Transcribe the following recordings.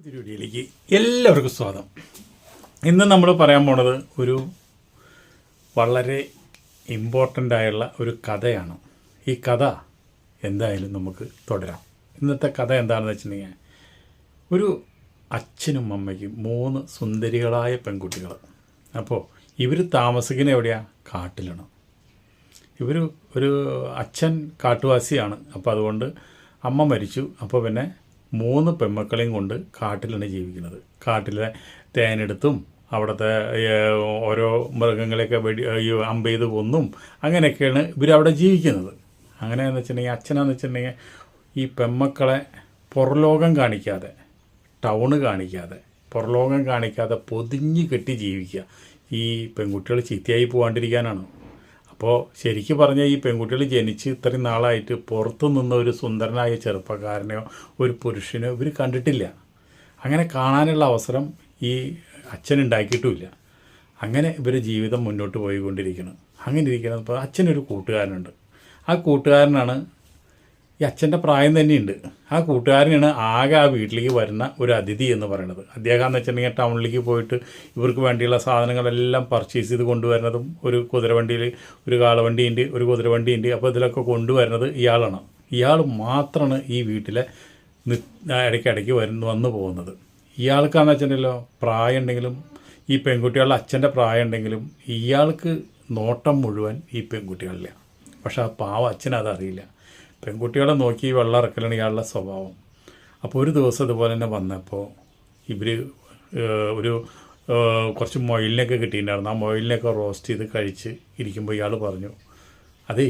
വീഡിയോയിലേക്ക് എല്ലാവർക്കും സ്വാഗതം. ഇന്ന് നമ്മൾ പറയാൻ പോണത് ഒരു വളരെ ഇമ്പോർട്ടൻ്റ് ആയുള്ള ഒരു കഥയാണ്. ഈ കഥ എന്തായാലും നമുക്ക് തുടരാം. ഇന്നത്തെ കഥ എന്താണെന്ന് വെച്ചിട്ടുണ്ടെങ്കിൽ, ഒരു അച്ഛനും അമ്മയ്ക്കും 3 സുന്ദരികളായ പെൺകുട്ടികൾ. അപ്പോൾ ഇവർ താമസിക്കുന്ന എവിടെയാണ്? കാട്ടിലാണ്. ഇവർ ഒരു അച്ഛൻ കാട്ടുവാസിയാണ്. അപ്പോൾ അതുകൊണ്ട് അമ്മ മരിച്ചു. അപ്പോൾ പിന്നെ 3 പെൺമക്കളെയും കൊണ്ട് കാട്ടിലാണ് ജീവിക്കുന്നത്. കാട്ടിലെ തേനെടുത്തും അവിടുത്തെ ഓരോ മൃഗങ്ങളെയൊക്കെ അമ്പ് ചെയ്ത് കൊന്നും അങ്ങനെയൊക്കെയാണ് ഇവരവിടെ ജീവിക്കുന്നത്. അങ്ങനെയെന്ന് വെച്ചിട്ടുണ്ടെങ്കിൽ അച്ഛനാന്ന് വെച്ചിട്ടുണ്ടെങ്കിൽ ഈ പെൺമക്കളെ പുറലോകം കാണിക്കാതെ, ടൗണ് കാണിക്കാതെ, പുറലോകം കാണിക്കാതെ പൊതിഞ്ഞ് കെട്ടി ജീവിക്കുക. ഈ പെൺകുട്ടികൾ ചീത്തയായി പോകാണ്ടിരിക്കാനാണ്. അപ്പോൾ ശരിക്കും പറഞ്ഞാൽ ഈ പെൺകുട്ടികൾ ജനിച്ച് ഇത്രയും നാളായിട്ട് പുറത്തു നിന്ന് ഒരു സുന്ദരനായ ചെറുപ്പക്കാരനെയോ ഒരു പുരുഷനെയോ ഇവർ കണ്ടിട്ടില്ല. അങ്ങനെ കാണാനുള്ള അവസരം ഈ അച്ഛനുണ്ടാക്കിയിട്ടുമില്ല. അങ്ങനെ ഇവർ ജീവിതം മുന്നോട്ട് പോയിക്കൊണ്ടിരിക്കണം. അങ്ങനെ ഇരിക്കണം. ഇപ്പോൾ അച്ഛനൊരു കൂട്ടുകാരനുണ്ട്. ആ കൂട്ടുകാരനാണ് ഈ അച്ഛൻ്റെ പ്രായം തന്നെയുണ്ട്. ആ കൂട്ടുകാരനാണ് ആകെ ആ വീട്ടിലേക്ക് വരുന്ന ഒരു അതിഥി എന്ന് പറയുന്നത്. അദ്ദേഹം എന്ന് വെച്ചിട്ടുണ്ടെങ്കിൽ ടൗണിലേക്ക് പോയിട്ട് ഇവർക്ക് വേണ്ടിയുള്ള സാധനങ്ങളെല്ലാം പർച്ചേസ് ചെയ്ത് കൊണ്ടുവരുന്നതും, ഒരു കുതിരവണ്ടിയിൽ ഒരു കാളവണ്ടിയുണ്ട്, ഒരു കുതിരവണ്ടിയുണ്ട്. അപ്പോൾ ഇതിലൊക്കെ കൊണ്ടുവരുന്നത് ഇയാളാണ്. ഇയാൾ മാത്രമാണ് ഈ വീട്ടിലെ ഇടയ്ക്കിടയ്ക്ക് വന്നു പോകുന്നത്. ഇയാൾക്കാന്ന് വെച്ചിട്ടുണ്ടല്ലോ പ്രായം ഉണ്ടെങ്കിലും, ഈ പെൺകുട്ടികളുടെ അച്ഛൻ്റെ പ്രായം ഉണ്ടെങ്കിലും ഇയാൾക്ക് നോട്ടം മുഴുവൻ ഈ പെൺകുട്ടികളില്ല. പക്ഷേ ആ പാവ അച്ഛനതറിയില്ല. പെൺകുട്ടികളെ നോക്കി വെള്ളം ഇറക്കലാണ് ഇയാളുടെ സ്വഭാവം. അപ്പോൾ ഒരു ദിവസം ഇതുപോലെ തന്നെ വന്നപ്പോൾ ഇവർ ഒരു കുറച്ച് മൊയിലിനൊക്കെ കിട്ടിയിട്ടുണ്ടായിരുന്നു. ആ മൊയിലിനൊക്കെ റോസ്റ്റ് ചെയ്ത് കഴിച്ച് ഇരിക്കുമ്പോൾ ഇയാൾ പറഞ്ഞു, അതേ,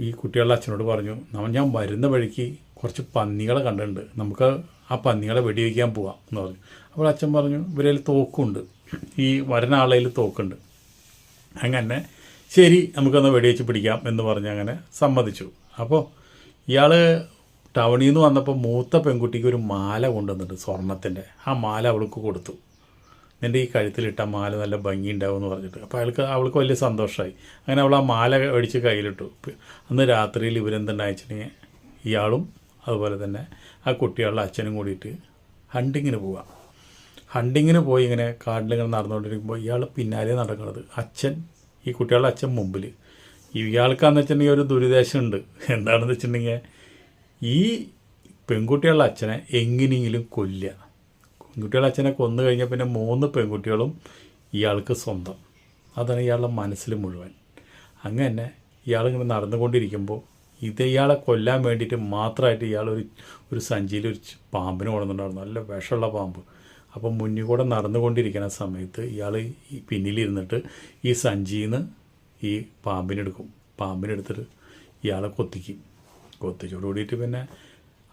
ഈ കുട്ടികളുടെ അച്ഛനോട് പറഞ്ഞു, ഞാൻ വരുന്ന വഴിക്ക് കുറച്ച് പന്നികളെ കണ്ടിട്ടുണ്ട്, നമുക്ക് ആ പന്നികളെ വെടിവെക്കാൻ പോവാം എന്ന് പറഞ്ഞു. അപ്പോൾ അച്ഛൻ പറഞ്ഞു, ഇവരിൽ തോക്കുണ്ട്, ഈ വരുന്ന ആളയിൽ തോക്കുണ്ട്, അങ്ങനെ ശരി നമുക്കൊന്ന് വെടിവെച്ച് പിടിക്കാം എന്ന് പറഞ്ഞ് അങ്ങനെ സമ്മതിച്ചു. അപ്പോൾ ഇയാൾ ടൗണിൽ നിന്ന് വന്നപ്പോൾ മൂത്ത പെൺകുട്ടിക്ക് ഒരു മാല കൊണ്ടുവന്നിട്ട് സ്വർണത്തിൻ്റെ. ആ മാല അവൾക്ക് കൊടുത്തു. നിൻ്റെ ഈ കഴുത്തിലിട്ട മാല നല്ല ഭംഗി ഉണ്ടാവുമെന്ന് പറഞ്ഞിട്ട്. അപ്പോൾ അവൾക്ക് വലിയ സന്തോഷമായി. അങ്ങനെ അവൾ ആ മാല മേടിച്ച് കയ്യിലിട്ടു. അന്ന് രാത്രിയിൽ ഇവരെന്തുണ്ടായിച്ചിട്ടുണ്ടെങ്കിൽ ഇയാളും അതുപോലെ തന്നെ ആ കുട്ടികളുടെ അച്ഛനും കൂടിയിട്ട് ഹണ്ടിങ്ങിന് പോവുക. ഹണ്ടിങ്ങിന് പോയി ഇങ്ങനെ കാട്ടിലിങ്ങനെ നടന്നുകൊണ്ടിരിക്കുമ്പോൾ ഇയാൾ പിന്നാലെ നടക്കുന്നത്, അച്ഛൻ, ഈ കുട്ടികളുടെ അച്ഛൻ മുമ്പിൽ. ഇയാൾക്കാന്ന് വെച്ചിട്ടുണ്ടെങ്കിൽ ഒരു ദുരുദ്ദേശമുണ്ട്. എന്താണെന്ന് വെച്ചിട്ടുണ്ടെങ്കിൽ ഈ പെൺകുട്ടികളുടെ അച്ഛനെ എങ്ങനെയെങ്കിലും കൊല്ലുക. പെൺകുട്ടികളുടെ അച്ഛനെ കൊന്നു കഴിഞ്ഞാൽ പിന്നെ 3 പെൺകുട്ടികളും ഇയാൾക്ക് സ്വന്തം. അതാണ് ഇയാളുടെ മനസ്സിൽ മുഴുവൻ. അങ്ങനെ ഇയാളിങ്ങനെ നടന്നുകൊണ്ടിരിക്കുമ്പോൾ ഇയാളെ കൊല്ലാൻ വേണ്ടിയിട്ട് മാത്രമായിട്ട് ഇയാൾ ഒരു സഞ്ചിയിൽ ഒരു പാമ്പിനെ കൊണ്ടുവന്നിട്ടുണ്ടായിരുന്നു, നല്ല വിഷമുള്ള പാമ്പ്. അപ്പോൾ മുന്നിൽ കൂടെ നടന്നുകൊണ്ടിരിക്കുന്ന സമയത്ത് ഇയാൾ ഈ പിന്നിലിരുന്നിട്ട് ഈ സഞ്ചിയിൽ നിന്ന് ഈ പാമ്പിനെടുത്തിട്ട് ഇയാളെ കൊത്തിച്ചോട് കൂടിയിട്ട് പിന്നെ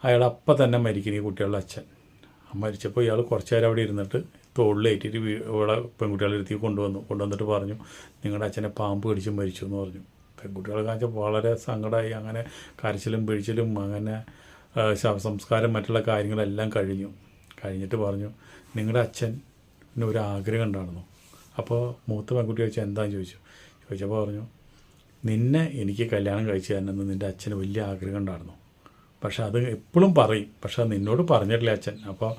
അയാൾ അപ്പം തന്നെ മരിക്കും, ഈ കുട്ടികളുടെ അച്ഛൻ. മരിച്ചപ്പോൾ ഇയാൾ കുറച്ച് നേരം അവിടെ ഇരുന്നിട്ട് തോളിലേറ്റിട്ട് ഇവിടെ പെൺകുട്ടികളെ ഇരുത്തി കൊണ്ടുവന്നിട്ട് പറഞ്ഞു, നിങ്ങളുടെ അച്ഛനെ പാമ്പ് കടിച്ച് മരിച്ചു എന്ന് പറഞ്ഞു. പെൺകുട്ടികളെ കാണിച്ചാൽ വളരെ സങ്കടമായി. അങ്ങനെ കരച്ചിലും പിഴിച്ചിലും അങ്ങനെ ശവസംസ്കാരം മറ്റുള്ള കാര്യങ്ങളെല്ലാം കഴിഞ്ഞിട്ട് പറഞ്ഞു, നിങ്ങളുടെ അച്ഛന് ഒരു ആഗ്രഹം ഉണ്ടായിരുന്നു. അപ്പോൾ മൂത്ത പെൺകുട്ടി ചോദിച്ചാൽ എന്താണെന്ന് ചോദിച്ചപ്പോൾ പറഞ്ഞു, നിന്നെ എനിക്ക് കല്യാണം കഴിച്ചു തരണമെന്ന് നിൻ്റെ അച്ഛന് വലിയ ആഗ്രഹം ഉണ്ടായിരുന്നു. പക്ഷെ അത് എപ്പോഴും പറയും, പക്ഷെ അത് നിന്നോട് പറഞ്ഞിട്ടില്ല അച്ഛൻ. അപ്പോൾ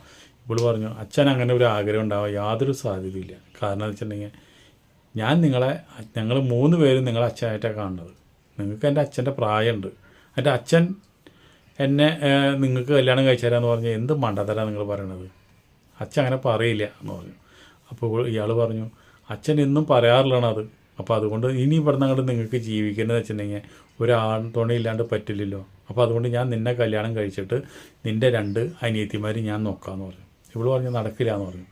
ഇപ്പോൾ പറഞ്ഞു, അച്ഛൻ അങ്ങനെ ഒരു ആഗ്രഹം ഉണ്ടാവാൻ യാതൊരു സാധ്യതയില്ല. കാരണം എന്ന് വെച്ചിട്ടുണ്ടെങ്കിൽ ഞങ്ങൾ 3 പേരും നിങ്ങളെ അച്ഛനായിട്ടാണ് കാണുന്നത്. നിങ്ങൾക്ക് എൻ്റെ അച്ഛൻ്റെ പ്രായമുണ്ട്. എൻ്റെ അച്ഛൻ എന്നെ നിങ്ങൾക്ക് കല്യാണം കഴിച്ചു തരാമെന്ന് പറഞ്ഞാൽ എന്ത് മണ്ടത്തരാണ് നിങ്ങൾ പറയണത്? അച്ഛൻ അങ്ങനെ പറയില്ല എന്ന് പറഞ്ഞു. അപ്പോൾ ഇയാൾ പറഞ്ഞു, അച്ഛൻ എന്നും പറയാറുള്ളതാണ് അത്. അപ്പോൾ അതുകൊണ്ട് ഇനി ഇവിടുന്ന് അങ്ങോട്ട് നിങ്ങൾക്ക് ജീവിക്കേണ്ടതെന്ന് വെച്ചിട്ടുണ്ടെങ്കിൽ ഒരാൾ തുണയില്ലാണ്ട് പറ്റില്ലല്ലോ. അപ്പോൾ അതുകൊണ്ട് ഞാൻ നിന്നെ കല്യാണം കഴിച്ചിട്ട് നിൻ്റെ 2 അനിയത്തിമാർ ഞാൻ നോക്കാമെന്ന് പറഞ്ഞു. ഇവൾ പറഞ്ഞു നടക്കില്ല എന്ന് പറഞ്ഞു.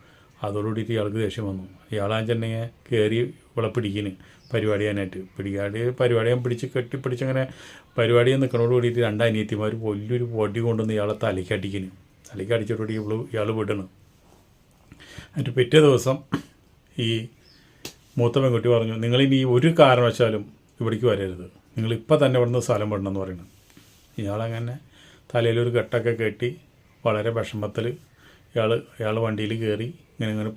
അതോടുകൂടിയിട്ട് ഇയാൾക്ക് ദേഷ്യം വന്നു. ഇയാളാണെന്നുണ്ടെങ്കിൽ കയറി ഇവളെ പിടിക്കുന്നു പരിപാടി ചെയ്യാനായിട്ട്. പരിപാടി ഞാൻ കെട്ടിപ്പിടിച്ചങ്ങനെ പരിപാടി നിൽക്കുന്നതോട് കൂടിയിട്ട് 2 അനിയത്തിമാർ വലിയൊരു പൊടി കൊണ്ടുവന്ന് ഇയാളെ തലയ്ക്ക് അടിച്ചതോടുകൂടി ഇയാൾ വിടണം. എന്നിട്ട് പിറ്റേ ദിവസം ഈ മൂത്ത പെൺകുട്ടി പറഞ്ഞു, നിങ്ങളിനി ഒരു കാരണവശാലും ഇവിടേക്ക് വരരുത്, നിങ്ങളിപ്പോൾ തന്നെ ഇവിടുന്ന് സ്ഥലം വിടണമെന്ന് പറയുന്നത്. ഇയാളങ്ങനെ തലയിലൊരു കെട്ടൊക്കെ കെട്ടി വളരെ വിഷമത്തിൽ ഇയാൾ വണ്ടിയിൽ കയറി ഇങ്ങനെ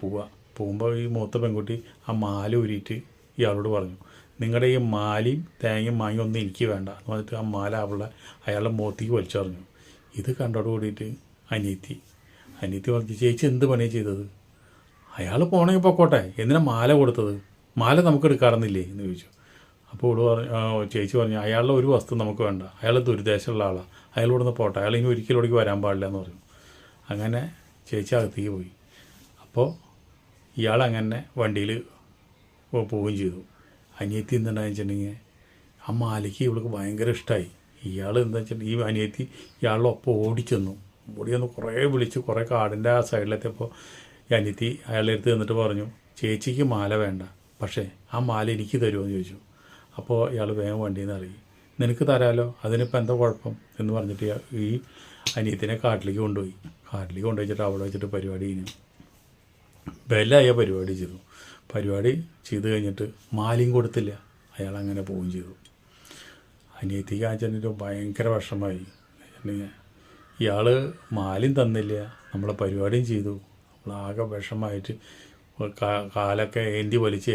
പോകുമ്പോൾ ഈ മൂത്ത പെൺകുട്ടി ആ മാല ഊരിയിട്ട് ഇയാളോട് പറഞ്ഞു, നിങ്ങളുടെ ഈ മാലയും തേങ്ങയും മാങ്ങയും ഒന്നും എനിക്ക് വേണ്ട എന്ന് പറഞ്ഞിട്ട് ആ മാല അയാളുടെ മുഖത്തേക്ക് വലിച്ചെറിഞ്ഞു. ഇത് കണ്ടോട് കൂടിയിട്ട് അനിയത്തി പറഞ്ഞു ചേച്ചി എന്ത് പണിയാണ് ചെയ്തത്? അയാൾ പോണെങ്കിൽ പൊക്കോട്ടെ, എന്തിനാ മാല കൊടുത്തത്? മാല നമുക്ക് എടുക്കാറുന്നില്ലേ എന്ന് ചോദിച്ചു. അപ്പോൾ ഇവള് പറഞ്ഞു, ചേച്ചി പറഞ്ഞു അയാളുടെ ഒരു വസ്തു നമുക്ക് വേണ്ട, അയാൾ ദുരുദ്ദേശമുള്ള ആളാണ്, അയാൾ ഇവിടുന്ന് പോട്ടെ, അയാൾ ഇനി ഒരിക്കലും ഇവിടേക്ക് വരാൻ പാടില്ല എന്ന് പറഞ്ഞു. അങ്ങനെ ചേച്ചി അകത്തേക്ക് പോയി. അപ്പോൾ ഇയാളങ്ങനെ വണ്ടിയിൽ പോവുകയും ചെയ്തു. അനിയത്തി എന്തുണ്ടായെന്ന് വെച്ചിട്ടുണ്ടെങ്കിൽ ആ മാലയ്ക്ക് ഇവൾക്ക് ഭയങ്കര ഇഷ്ടമായി. ഇയാൾ എന്താ വെച്ചിട്ടുണ്ടെങ്കിൽ ഈ അനിയത്തി ഇയാളുടെ ഒപ്പം ഓടിച്ചെന്നു. കുറേ വിളിച്ച് കുറേ കാടിൻ്റെ ആ സൈഡിലെത്തിയപ്പോൾ ഈ അനിയത്തി അയാളുടെ അടുത്ത് നിന്നിട്ട് പറഞ്ഞു ചേച്ചിക്ക് മാല വേണ്ട, പക്ഷേ ആ മാല എനിക്ക് തരുമോ എന്ന് ചോദിച്ചു. അപ്പോൾ ഇയാൾ വേഗം വണ്ടിയിൽ നിന്ന് ഇറങ്ങി. നിനക്ക് തരാമല്ലോ, അതിനിപ്പോൾ എന്താ കുഴപ്പം എന്ന് പറഞ്ഞിട്ട് ഈ അനിയത്തിനെ കാട്ടിലേക്ക് കൊണ്ടുപോയി. കാട്ടിലേക്ക് കൊണ്ടുപോയിച്ചിട്ട് അവിടെ വെച്ചിട്ട് പരിപാടി കഴിഞ്ഞു. ബലായ പരിപാടി ചെയ്തു. പരിപാടി ചെയ്ത് കഴിഞ്ഞിട്ട് മാലയും കൊടുത്തില്ല, അയാൾ അങ്ങനെ പോവുകയും ചെയ്തു. അനിയത്തിക്ക് ആച്ചെന്നിട്ട് ഭയങ്കര വിഷമമായി. ഇയാൾ മാലയും തന്നില്ല, നമ്മളെ പരിപാടിയും ചെയ്തു. നമ്മളാകെ വിഷമമായിട്ട് കാലൊക്കെ ഏന്തി വലിച്ച്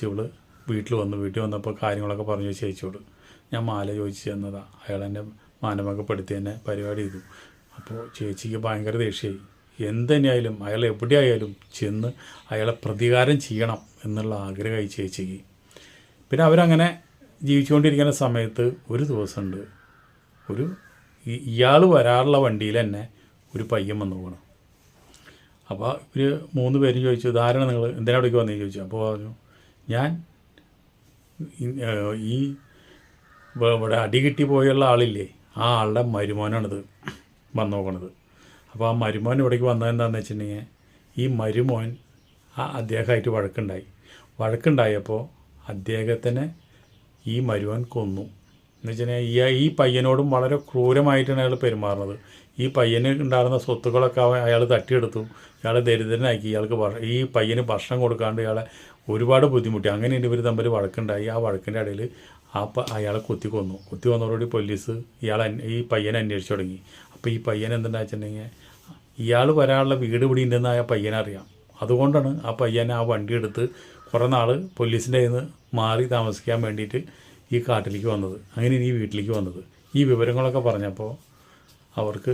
ഇവള് വീട്ടിൽ വന്നപ്പോൾ കാര്യങ്ങളൊക്കെ പറഞ്ഞു ചേച്ചിയോട്. ഞാൻ മാല ചോദിച്ചു തന്നതാണ്, അയാൾ എന്നെ മാനഭംഗപ്പെടുത്തി എന്നെ പരിപാടി ചെയ്തു. അപ്പോൾ ചേച്ചിക്ക് ഭയങ്കര ദേഷ്യമായി. എന്തുതന്നെയായാലും അയാൾ എവിടെയായാലും ചെന്ന് അയാളെ പ്രതികാരം ചെയ്യണം എന്നുള്ള ആഗ്രഹമായി ചേച്ചിക്ക്. പിന്നെ അവരങ്ങനെ ജീവിച്ചുകൊണ്ടിരിക്കുന്ന സമയത്ത് ഒരു ദിവസമുണ്ട്, ഇയാൾ വരാറുള്ള വണ്ടിയിൽ തന്നെ ഒരു പയ്യൻ വന്നു പോകണം. അപ്പോൾ ഇവർ 3 പേരും ചോദിച്ചു ധാരണ നിങ്ങൾ എന്തിനാ അവിടേക്ക് വന്നേ ചോദിച്ചു. അപ്പോൾ പറഞ്ഞു ഞാൻ ഈ ഇവിടെ അടി കിട്ടി പോയുള്ള ആളില്ലേ, ആ ആളുടെ മരുമോനാണിത് വന്നു നോക്കണത്. അപ്പോൾ ആ മരുമോൻ ഇവിടേക്ക് വന്നതെന്താണെന്ന് വെച്ചിട്ടുണ്ടെങ്കിൽ ഈ മരുമോൻ അദ്ദേഹമായിട്ട് വഴക്കുണ്ടായപ്പോൾ അദ്ദേഹത്തിനെ ഈ മരുമോൻ കൊന്നു. എന്ന് വെച്ചിട്ടുണ്ടെങ്കിൽ ഈ പയ്യനോടും വളരെ ക്രൂരമായിട്ടാണ് അയാൾ പെരുമാറുന്നത്. ഈ പയ്യന് ഉണ്ടായിരുന്ന സ്വത്തുക്കളൊക്കെ അയാൾ തട്ടിയെടുത്തു, ഇയാളെ ദരിദ്രനാക്കി. ഈ പയ്യന് ഭക്ഷണം കൊടുക്കാണ്ട് ഇയാളെ ഒരുപാട് ബുദ്ധിമുട്ടി. അങ്ങനെ ഇവർ തമ്മിൽ വഴക്കുണ്ടായി. ആ വഴക്കിൻ്റെ ഇടയിൽ അയാളെ കുത്തി കൊന്നതോടുകൂടി പോലീസ് ഈ പയ്യനെ അന്വേഷിച്ചു തുടങ്ങി. അപ്പോൾ ഈ പയ്യൻ എന്തുണ്ടാ വെച്ചിട്ടുണ്ടെങ്കിൽ ഇയാൾ വരാനുള്ള വീട് ഇവിടെ ഉണ്ടെന്ന് ആ പയ്യനറിയാം. അതുകൊണ്ടാണ് ആ പയ്യനെ ആ വണ്ടി എടുത്ത് കുറേ നാൾ പോലീസിൻ്റെ കയ്യിൽ നിന്ന് മാറി താമസിക്കാൻ വേണ്ടിയിട്ട് ഈ കാട്ടിലേക്ക് വന്നത്. അങ്ങനെ ഈ വീട്ടിലേക്ക് വന്നത്. ഈ വിവരങ്ങളൊക്കെ പറഞ്ഞപ്പോൾ അവർക്ക്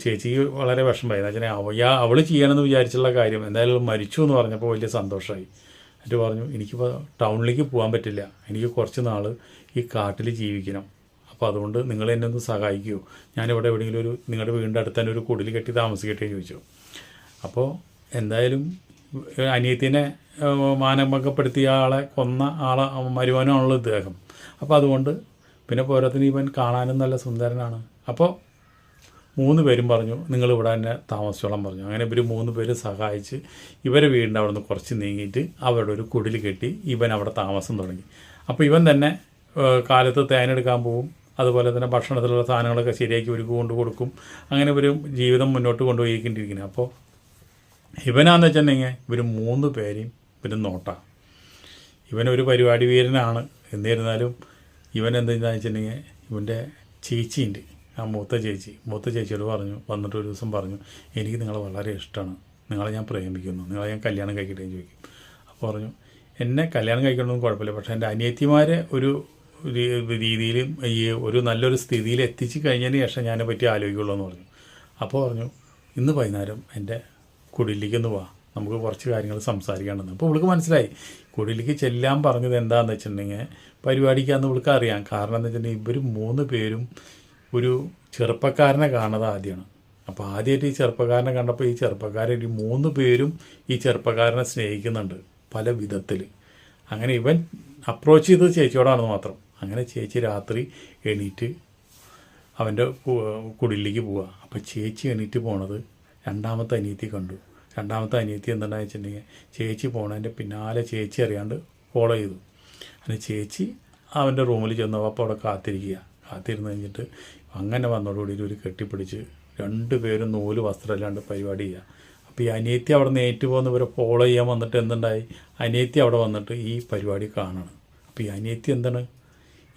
ചേച്ചിക്ക് വളരെ വിഷമമായി. എന്ന് വെച്ചാൽ അവൾ ചെയ്യണമെന്ന് വിചാരിച്ചുള്ള കാര്യം എന്തായാലും മരിച്ചു എന്ന് പറഞ്ഞപ്പോൾ വലിയ സന്തോഷമായി. എന്നിട്ട് പറഞ്ഞു എനിക്കിപ്പോൾ ടൗണിലേക്ക് പോകാൻ പറ്റില്ല, എനിക്ക് കുറച്ച് നാൾ ഈ കാട്ടിൽ ജീവിക്കണം. അപ്പോൾ അതുകൊണ്ട് നിങ്ങൾ എന്നെ ഒന്ന് സഹായിക്കുമോ? ഞാനിവിടെ എവിടെയെങ്കിലും നിങ്ങളുടെ വീടിൻ്റെ അടുത്ത് തന്നെ ഒരു കുടിൽ കെട്ടി താമസിക്കട്ടെ ചോദിച്ചു. അപ്പോൾ എന്തായാലും അനിയത്തിനെ മാനഭംഗപ്പെടുത്തിയ ആളെ കൊന്ന മരുമോനാണുള്ള ഇദ്ദേഹം. അപ്പോൾ അതുകൊണ്ട് പിന്നെ പോരാത്തിന് ഇവൻ കാണാനും നല്ല സുന്ദരനാണ്. അപ്പോൾ 3 പേരും പറഞ്ഞു നിങ്ങൾ ഇവിടെ തന്നെ താമസിച്ചോളം പറഞ്ഞു. അങ്ങനെ ഇവർ 3 പേര് സഹായിച്ച് ഇവരെ വീടിൻ്റെ അവിടെ നിന്ന് കുറച്ച് നീങ്ങിയിട്ട് അവരുടെ ഒരു കുടിൽ കെട്ടി ഇവൻ അവിടെ താമസം തുടങ്ങി. അപ്പോൾ ഇവൻ തന്നെ കാലത്ത് തേനെടുക്കാൻ പോവും, അതുപോലെ തന്നെ ഭക്ഷണത്തിലുള്ള സാധനങ്ങളൊക്കെ ശരിയാക്കി ഇവർക്ക് കൊടുക്കും. അങ്ങനെ ഇവർ ജീവിതം മുന്നോട്ട് കൊണ്ടുപോയിക്കൊണ്ടിരിക്കുന്നത്. അപ്പോൾ ഇവനാന്ന് വെച്ചിട്ടുണ്ടെങ്കിൽ ഇവർ 3 പേരെയും നോട്ടാം. ഇവനൊരു പരിപാടി വീരനാണ്. എന്നിരുന്നാലും ഇവൻ എന്താണെന്ന് വെച്ചിട്ടുണ്ടെങ്കിൽ ഇവൻ്റെ ചേച്ചിയുണ്ട്, ആ മൂത്ത ചേച്ചിയോട് വന്നിട്ട് ഒരു ദിവസം പറഞ്ഞു എനിക്ക് നിങ്ങളെ വളരെ ഇഷ്ടമാണ്, നിങ്ങളെ ഞാൻ പ്രേമിക്കുന്നു, നിങ്ങളെ ഞാൻ കല്യാണം കഴിക്കട്ടെ എന്ന് ചോദിക്കും. അപ്പോൾ പറഞ്ഞു എന്നെ കല്യാണം കഴിക്കണമെന്നും കുഴപ്പമില്ല, പക്ഷേ എൻ്റെ അനിയത്തിമാരെ ഒരു രീതിയിൽ ഒരു നല്ലൊരു സ്ഥിതിയിൽ എത്തിച്ച് കഴിഞ്ഞതിന് ശേഷം ഞാനെ പറ്റി ആലോചിക്കുള്ളൂ എന്ന് പറഞ്ഞു. അപ്പോൾ പറഞ്ഞു ഇന്ന് വൈകുന്നേരം എൻ്റെ കുടിലേക്കൊന്ന് പോവാം, നമുക്ക് കുറച്ച് കാര്യങ്ങൾ സംസാരിക്കാനുണ്ടെന്ന്. അപ്പോൾ ഇവൾക്ക് മനസ്സിലായി കുടിലേക്ക് ചെല്ലാൻ പറഞ്ഞത് എന്താണെന്ന് വെച്ചിട്ടുണ്ടെങ്കിൽ പരിപാടിക്കാന്ന് ഇവൾക്ക് അറിയാം. കാരണം എന്താ വെച്ചിട്ടുണ്ടെങ്കിൽ ഇവർ 3 പേരും ഒരു ചെറുപ്പക്കാരനെ കാണുന്നത് ആദ്യമാണ്. അപ്പോൾ ആദ്യമായിട്ട് ഈ ചെറുപ്പക്കാരനെ കണ്ടപ്പോൾ ഈ ചെറുപ്പക്കാരൻ 3 പേരും ഈ ചെറുപ്പക്കാരനെ സ്നേഹിക്കുന്നുണ്ട് പല വിധത്തിൽ. അങ്ങനെ ഇവൻ അപ്രോച്ച് ചെയ്തത് ചേച്ചിയോടാണെന്ന് മാത്രം. അങ്ങനെ ചേച്ചി രാത്രി എണീറ്റ് അവൻ്റെ കുടിലേക്ക് പോവുക. അപ്പോൾ ചേച്ചി എണീറ്റ് പോണത് രണ്ടാമത്തെ അനിയത്തി കണ്ടു. രണ്ടാമത്തെ അനിയത്തി എന്താണെന്ന് വെച്ചിട്ടുണ്ടെങ്കിൽ ചേച്ചി പോണതിൻ്റെ പിന്നാലെ ചേച്ചി അറിയാണ്ട് ഫോളോ ചെയ്തു. അങ്ങനെ ചേച്ചി അവൻ്റെ റൂമിൽ ചെന്നപ്പോൾ അപ്പോൾ അവിടെ കാത്തിരുന്ന് കഴിഞ്ഞിട്ട് അങ്ങനെ വന്നതോടുകൂടി ഒരു കെട്ടിപ്പിടിച്ച് 2 പേരും നൂല് വസ്ത്രമില്ലാണ്ട് പരിപാടി ചെയ്യുക. അപ്പോൾ ഈ അനിയത്തി അവിടെ നിന്ന് ഏറ്റുപോകുന്ന ഇവരെ ഫോളോ ചെയ്യാൻ വന്നിട്ട് എന്തുണ്ടായി, അനിയത്തി അവിടെ വന്നിട്ട് ഈ പരിപാടി കാണണം. അപ്പോൾ ഈ അനിയത്തി എന്താണ്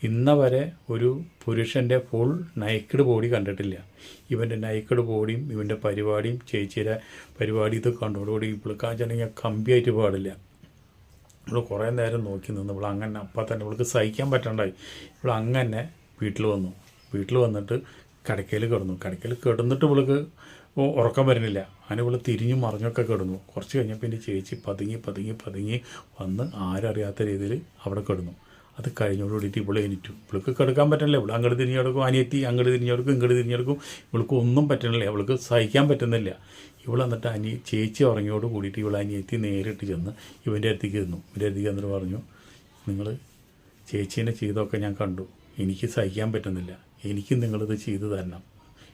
ഇന്ന വരെ ഒരു പുരുഷൻ്റെ ഫുൾ നൈക്കഡ് ബോഡി കണ്ടിട്ടില്ല. ഇവൻ്റെ നൈക്കഡ് ബോഡിയും ഇവൻ്റെ പരിപാടിയും ചേച്ചിയുടെ പരിപാടി ഇത് കണ്ടോടുകൂടി ഇവൾക്കാണെങ്കിൽ കമ്പിയായിട്ട് പാടില്ല. ഇവൾ കുറേ നേരം നോക്കി നിന്ന് ഇവൾ അങ്ങനെ അപ്പം തന്നെ ഇവൾക്ക് സഹിക്കാൻ പറ്റണ്ടായി. ഇവൾ അങ്ങനെ വീട്ടിൽ വന്നിട്ട് കിടക്കയിൽ കിടന്നിട്ട് ഇവൾക്ക് ഉറക്കം വരുന്നില്ല. അങ്ങനെ ഇവൾ തിരിഞ്ഞും മറിഞ്ഞൊക്കെ കിടന്നു. കുറച്ച് കഴിഞ്ഞപ്പോൾ എൻ്റെ ചേച്ചി പതുങ്ങി വന്ന് ആരറിയാത്ത രീതിയിൽ അവിടെ കിടന്നു. അത് കഴിഞ്ഞോടുകൂടിയിട്ട് ഇവൾ എണീറ്റു. ഇവൾക്ക് കിടക്കാൻ പറ്റണില്ല. ഇവൾ അങ്ങോട്ട് തിരിഞ്ഞു കിടക്കും, അനിയത്തി അങ്ങോട്ട് തിരിഞ്ഞു കിടക്കും, ഇങ്ങോട്ട് തിരിഞ്ഞു കിടക്കും. ഇവൾക്ക് ഒന്നും പറ്റണില്ല, ഇവൾക്ക് സഹിക്കാൻ പറ്റുന്നില്ല. ഇവൾ എന്നിട്ട് ചേച്ചി ഉറങ്ങിയോട് കൂടിയിട്ട് ഇവൾ അനിയത്തി നേരിട്ട് ചെന്ന് ഇവൻ്റെ അടുത്തേക്ക് ചെന്നു. ഇവൻ്റെ അടുത്തേക്ക് എന്നിട്ട് പറഞ്ഞു, നിങ്ങൾ ചേച്ചീനെ ചെയ്തൊക്കെ ഞാൻ കണ്ടു, എനിക്ക് സഹിക്കാൻ പറ്റുന്നില്ല, എനിക്ക് നിങ്ങളിത് ചെയ്തു തരണം,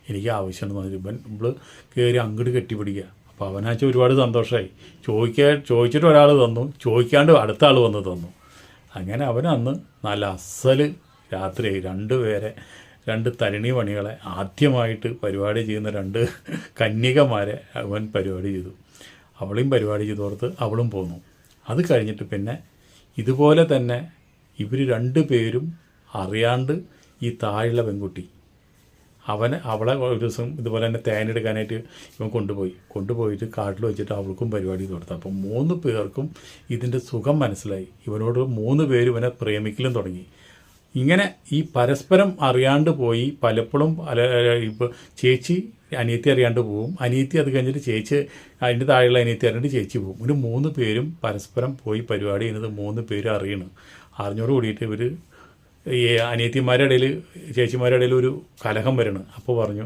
എനിക്ക് ആവശ്യമാണെന്ന് പറഞ്ഞു. ഇവൾ കയറി അങ്ങോട്ട് കെട്ടിപ്പിടിക്കുക. അപ്പോൾ അവനാച്ച ഒരുപാട് സന്തോഷമായി. ചോദിച്ചിട്ട് ഒരാൾ തന്നു, ചോദിക്കാണ്ട് അടുത്ത ആൾ വന്ന് തന്നു. അങ്ങനെ അവൻ അന്ന് നല്ല അസൽ രാത്രിയായി. രണ്ട് തരിണി പണികളെ ആദ്യമായിട്ട് പരിപാടി ചെയ്യുന്ന 2 കന്യകമാരെ അവൻ പരിപാടി ചെയ്തു. അവളെയും പരിപാടി ചെയ്തോർത്ത് അവളും പോന്നു. അത് കഴിഞ്ഞിട്ട് പിന്നെ ഇതുപോലെ തന്നെ ഇവർ 2 പേരും അറിയാണ്ട് ഈ താഴെയുള്ള പെൺകുട്ടി അവളെ ഒരു ദിവസം ഇതുപോലെ തന്നെ തേനെടുക്കാനായിട്ട് ഇവൻ കൊണ്ടുപോയിട്ട് കാട്ടിൽ വെച്ചിട്ട് അവൾക്കും പരിപാടി കൊടുത്തു. അപ്പം 3 പേർക്കും ഇതിൻ്റെ സുഖം മനസ്സിലായി. ഇവനോട് 3 പേര് ഇവനെ പ്രേമിക്കലും തുടങ്ങി. ഇങ്ങനെ ഈ പരസ്പരം അറിയാണ്ട് പോയി പലപ്പോഴും ഇപ്പോൾ ചേച്ചി അനിയത്തി അറിയാണ്ട് പോവും, അനിയത്തി അത് കഴിഞ്ഞിട്ട് ചേച്ചി അതിൻ്റെ താഴെയുള്ള അനിയത്തി അറിയാണ്ട് ചേച്ചി പോവും. ഒരു 3 പേരും പരസ്പരം പോയി പരിപാടി ചെയ്യുന്നത് 3 പേരും അറിഞ്ഞോട് കൂടിയിട്ട് ഇവർ ഈ അനിയത്തിമാരുടെ ഇടയിൽ ചേച്ചിമാരുടെ ഇടയിൽ ഒരു കലഹം വരണം. അപ്പോൾ പറഞ്ഞു,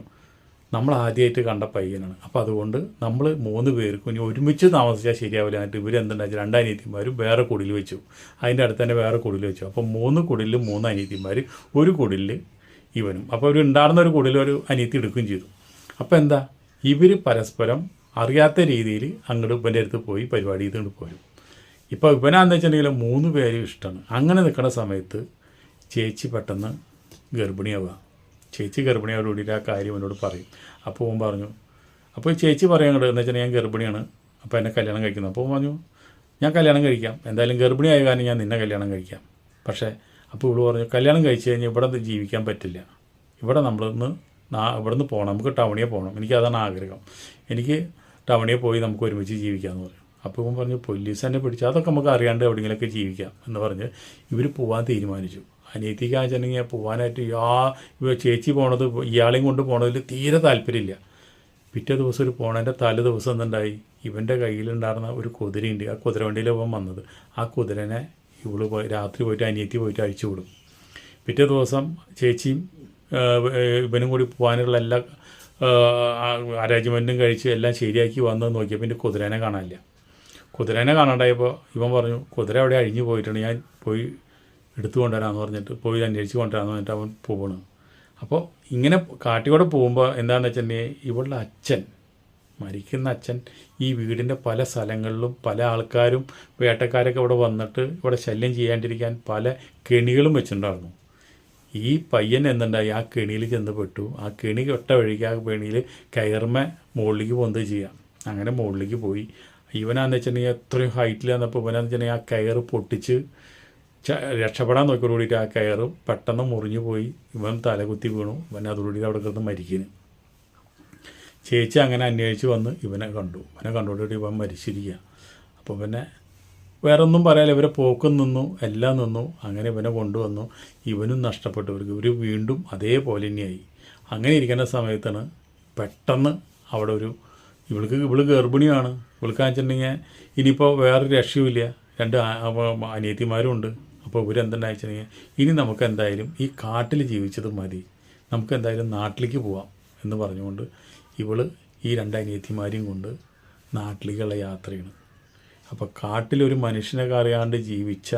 നമ്മൾ ആദ്യമായിട്ട് കണ്ട പയ്യനാണ്, അപ്പോൾ അതുകൊണ്ട് നമ്മൾ 3 പേർക്കും ഇനി ഒരുമിച്ച് താമസിച്ചാൽ ശരിയാവില്ല. എന്നിട്ട് ഇവരെന്തുണ്ടാക്കി 2 അനിയത്തിമാരും വേറെ കുടിൽ വെച്ചു, അതിൻ്റെ അടുത്ത് തന്നെ വേറെ കുടിൽ വെച്ചു. അപ്പോൾ 3 കുടിലിൽ 3 അനിയത്തിമാർ, ഒരു കുടിലിൽ ഇവനും. അപ്പോൾ ഒരു ഉണ്ടായിരുന്ന ഒരു കുടിൽ ഒരു അനിയത്തി എടുക്കുകയും ചെയ്തു. അപ്പോൾ എന്താ, ഇവർ പരസ്പരം അറിയാത്ത രീതിയിൽ അങ്ങോട്ട് ഇവൻ്റെ അടുത്ത് പോയി പരിപാടി ചെയ്തുകൊണ്ട് പോരും. ഇപ്പോൾ ഇവനാന്ന് വെച്ചിട്ടുണ്ടെങ്കിൽ 3 പേരും ഇഷ്ടമാണ്. അങ്ങനെ നിൽക്കുന്ന സമയത്ത് ചേച്ചി പെട്ടെന്ന് ഗർഭിണിയാവുക. ചേച്ചി ഗർഭിണിയോട് കൂടിയിട്ട് ആ കാര്യം എന്നോട് പറയും. അപ്പോൾ ഓൻ പറഞ്ഞു, അപ്പോൾ ചേച്ചി പറയാൻ എന്ന് വെച്ചാൽ ഞാൻ ഗർഭിണിയാണ്, അപ്പോൾ എന്നെ കല്യാണം കഴിക്കുന്നു. അപ്പോൾ പറഞ്ഞു, ഞാൻ കല്യാണം കഴിക്കാം, എന്തായാലും ഗർഭിണിയായ കാരണം ഞാൻ നിന്നെ കല്യാണം കഴിക്കാം. പക്ഷേ അപ്പോൾ ഇവള് പറഞ്ഞു, കല്യാണം കഴിച്ച് കഴിഞ്ഞാൽ ഇവിടെ ജീവിക്കാൻ പറ്റില്ല, ഇവിടെ ഇവിടുന്ന് പോകണം, നമുക്ക് ടൗണിൽ പോകണം, എനിക്കതാണ് ആഗ്രഹം, എനിക്ക് ടൗണിൽ പോയി നമുക്ക് ഒരുമിച്ച് ജീവിക്കാമെന്ന് പറഞ്ഞു. അപ്പോൾ ഇവൻ പറഞ്ഞു, പോലീസ് എന്നെ പിടിച്ചു, അതൊക്കെ നമുക്ക് അറിയാണ്ട് എവിടെയെങ്കിലുമൊക്കെ ജീവിക്കാം എന്ന് പറഞ്ഞ് ഇവർ പോകാൻ തീരുമാനിച്ചു. അനിയത്തിക്ക് വെച്ചിട്ടുണ്ടെങ്കിൽ പോകാനായിട്ട് ചേച്ചി പോണത് ഇയാളെയും കൊണ്ട് പോണതിൽ തീരെ താല്പര്യമില്ല. പിറ്റേ ദിവസം ഒരു പോണതിൻ്റെ തലേ ദിവസം എന്തുണ്ടായി, ഇവൻ്റെ കയ്യിലുണ്ടായിരുന്ന ഒരു കുതിരയുണ്ട്, ആ കുതിര വണ്ടിയിൽ ഇവൻ വന്നത്. ആ കുതിരനെ ഇവള് രാത്രി പോയിട്ട് അനിയത്തി പോയിട്ട് അഴിച്ചു വിടും. പിറ്റേ ദിവസം ചേച്ചിയും ഇവനും കൂടി പോകാനുള്ള എല്ലാ അറേഞ്ച്മെൻറ്റും കഴിച്ച് എല്ലാം ശരിയാക്കി വന്ന് നോക്കിയപ്പോൾ എൻ്റെ കുതിരേനെ കാണാനില്ല. കുതിരേനെ കാണാണ്ടായപ്പോൾ ഇവൻ പറഞ്ഞു, കുതിര അവിടെ അഴിഞ്ഞു പോയിട്ടുണ്ട്, ഞാൻ പോയി എടുത്തു കൊണ്ടുവരാമെന്ന് പറഞ്ഞിട്ട് പോയി അന്വേഷിച്ച് കൊണ്ടുവരാമെന്ന് പറഞ്ഞിട്ട് അവൻ പോകണം. അപ്പോൾ ഇങ്ങനെ കാട്ടിക്കൂടെ പോകുമ്പോൾ എന്താണെന്ന് വെച്ചിട്ടുണ്ടെങ്കിൽ ഇവളുടെ അച്ഛൻ, മരിക്കുന്ന അച്ഛൻ ഈ വീടിൻ്റെ പല സ്ഥലങ്ങളിലും പല ആൾക്കാരും വേട്ടക്കാരൊക്കെ ഇവിടെ വന്നിട്ട് ഇവിടെ ശല്യം ചെയ്യാണ്ടിരിക്കാൻ പല കെണികളും വെച്ചിട്ടുണ്ടായിരുന്നു. ഈ പയ്യൻ എന്തുണ്ടായി, ആ കെണിയിൽ ചെന്ന് പെട്ടു. ആ കെണി ഒട്ട വഴിക്ക് ആ കെണിയിൽ കയർമ മുകളിലേക്ക് പൊന്ത് ചെയ്യാം. അങ്ങനെ മുകളിലേക്ക് പോയി. ഇവനാന്ന് വെച്ചിട്ടുണ്ടെങ്കിൽ എത്രയും ഹൈറ്റിൽ വന്നപ്പോൾ ഇവനാന്ന് വെച്ചിട്ടുണ്ടെങ്കിൽ ആ കയർ പൊട്ടിച്ച് രക്ഷപ്പെടാൻ നോക്കിയോട് കൂടിയിട്ട് ആ കയർ പെട്ടെന്ന് മുറിഞ്ഞു പോയി. ഇവൻ തലകുത്തി വീണു. ഇവൻ അതോടുകൂടി അവിടെ കിടന്ന് മരിക്കുന്നു. ചേച്ചി അങ്ങനെ അന്വേഷിച്ച് വന്ന് ഇവനെ കണ്ടുകൊണ്ടിട്ട് ഇവൻ മരിച്ചിരിക്കുക. അപ്പോൾ പിന്നെ വേറെ ഒന്നും പറയാനില്ല, ഇവരെ പോക്കും നിന്നു, എല്ലാം നിന്നു. അങ്ങനെ ഇവനെ കൊണ്ടുവന്നു. ഇവനും നഷ്ടപ്പെട്ടവർക്ക് ഇവർ വീണ്ടും അതേപോലെ തന്നെയായി. അങ്ങനെ ഇരിക്കുന്ന സമയത്താണ് പെട്ടെന്ന് അവിടെ ഇവള് ഗർഭിണിയാണ്. ഇവൾക്ക് വെച്ചിട്ടുണ്ടെങ്കിൽ ഇനിയിപ്പോൾ വേറൊരു രക്ഷയുമില്ല, 2 അനിയത്തിമാരും ഉണ്ട്. അപ്പോൾ ഇവരെന്തുണ്ടായി വെച്ചിട്ടുണ്ടെങ്കിൽ ഇനി നമുക്ക് എന്തായാലും ഈ കാട്ടിൽ ജീവിച്ചത് മതി, നമുക്ക് എന്തായാലും നാട്ടിലേക്ക് പോവാം എന്ന് പറഞ്ഞുകൊണ്ട് ഇവള് ഈ 2 അനിയത്തിമാരെയും കൊണ്ട് നാട്ടിലേക്കുള്ള യാത്രയാണ്. അപ്പോൾ കാട്ടിലൊരു മനുഷ്യനെ അറിയാണ്ട് ജീവിച്ച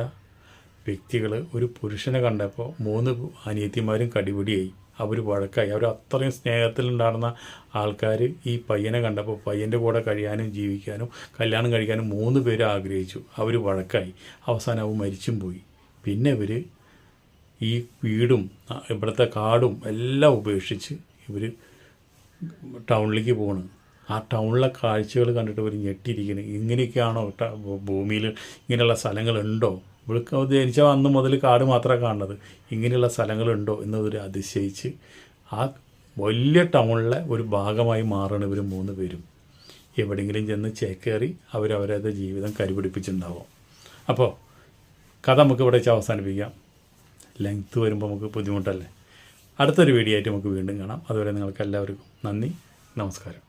വ്യക്തികൾ ഒരു പുരുഷനെ കണ്ടപ്പോൾ 3 അനിയത്തിമാരും കടിപിടിയായി. അവർ വഴക്കായി. അവർ അത്രയും സ്നേഹത്തിലുണ്ടായിരുന്ന ആൾക്കാർ ഈ പയ്യനെ കണ്ടപ്പോൾ പയ്യൻ്റെ കൂടെ കഴിയാനും ജീവിക്കാനും കല്യാണം കഴിക്കാനും 3 പേര് ആഗ്രഹിച്ചു. അവർ വഴക്കായി. അവസാനം അവൻ മരിച്ചും പോയി. പിന്നെ ഇവർ ഈ വീടും ഇവിടുത്തെ കാടും എല്ലാം ഉപേക്ഷിച്ച് ഇവർ ടൗണിലേക്ക് പോകണം. ആ ടൗണിലെ കാഴ്ചകൾ കണ്ടിട്ട് ഇവർ ഞെട്ടിയിരിക്കുന്നത്. ഇങ്ങനെയൊക്കെയാണോ ഭൂമിയിൽ ഇങ്ങനെയുള്ള സ്ഥലങ്ങളുണ്ടോ? ഇവൾക്ക് ജനിച്ച അന്ന് മുതൽ കാട് മാത്രമേ കാണുന്നത്, ഇങ്ങനെയുള്ള സ്ഥലങ്ങളുണ്ടോ എന്നതൊരു അതിശയിച്ച് ആ വലിയ ടൗണിലെ ഒരു ഭാഗമായി മാറണം ഇവർ 3 പേരും. എവിടെയെങ്കിലും ചെന്ന് ചേക്കേറി അവരവരുടെ ജീവിതം കരുപിടിപ്പിച്ചിട്ടുണ്ടാവും. അപ്പോൾ കഥ നമുക്ക് ഇവിടെ വെച്ച് അവസാനിപ്പിക്കാം. ലെങ്ത്ത് വരുമ്പോൾ നമുക്ക് ബുദ്ധിമുട്ടല്ലേ. അടുത്തൊരു വീഡിയോ ആയിട്ട് നമുക്ക് വീണ്ടും കാണാം. അതുവരെ നിങ്ങൾക്ക് എല്ലാവർക്കും നന്ദി, നമസ്കാരം.